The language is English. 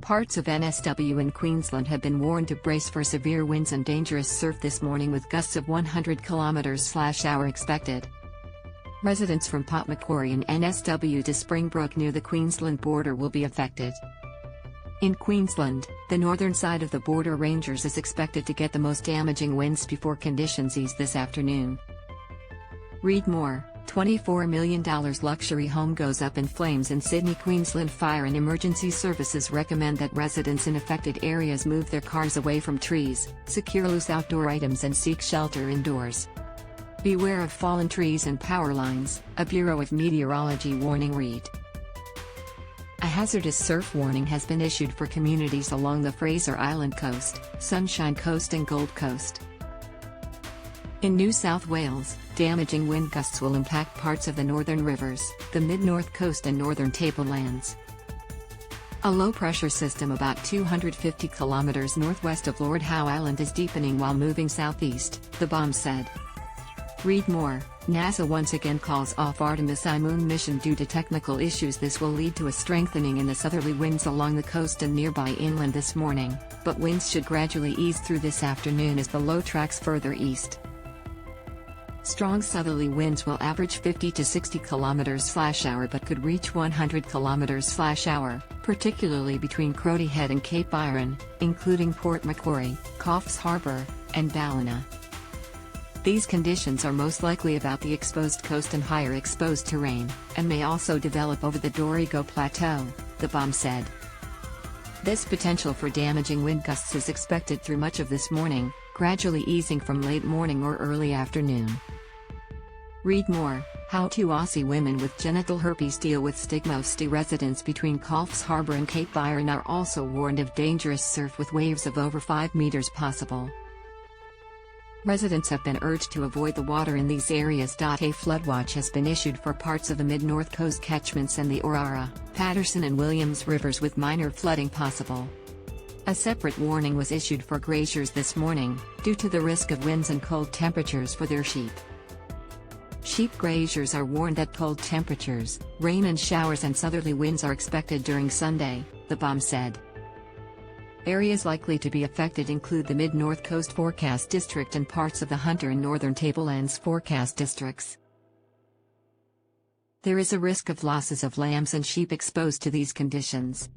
Parts of NSW and Queensland have been warned to brace for severe winds and dangerous surf this morning with gusts of 100 km/h expected. Residents from Pot Macquarie and NSW to Springbrook near the Queensland border will be affected. In Queensland, the northern side of the border rangers is expected to get the most damaging winds before conditions ease this afternoon. Read more. $24 million luxury home goes up in flames in Sydney, Queensland. Fire and emergency services recommend that residents in affected areas move their cars away from trees, secure loose outdoor items and seek shelter indoors. Beware of fallen trees and power lines, a Bureau of Meteorology warning. Read. A hazardous surf warning has been issued for communities along the Fraser Island coast, Sunshine Coast and Gold Coast. In New South Wales, damaging wind gusts will impact parts of the northern rivers, the mid-north coast and northern tablelands. A low-pressure system about 250 kilometers northwest of Lord Howe Island is deepening while moving southeast, the BOM said. Read more. NASA once again calls off Artemis I moon mission due to technical issues. This will lead to a strengthening in the southerly winds along the coast and nearby inland this morning, but winds should gradually ease through this afternoon as the low tracks further east. Strong southerly winds will average 50 to 60 km/h but could reach 100 km/h, particularly between Crowdy Head and Cape Byron, including Pot Macquarie, Coffs Harbour, and Ballina. These conditions are most likely about the exposed coast and higher exposed terrain, and may also develop over the Dorrigo Plateau, the BOM said. This potential for damaging wind gusts is expected through much of this morning, gradually easing from late morning or early afternoon. Read more. How 2 Aussie women with genital herpes deal with stigma. Residents between Coffs Harbour and Cape Byron are also warned of dangerous surf with waves of over 5 meters possible. Residents have been urged to avoid the water in these areas. A flood watch has been issued for parts of the mid-north coast catchments and the Orara, Patterson and Williams rivers with minor flooding possible. A separate warning was issued for graziers this morning, due to the risk of winds and cold temperatures for their sheep. Sheep graziers are warned that cold temperatures, rain and showers and southerly winds are expected during Sunday, the BOM said. Areas likely to be affected include the Mid-North Coast Forecast District and parts of the Hunter and Northern Tablelands Forecast Districts. There is a risk of losses of lambs and sheep exposed to these conditions.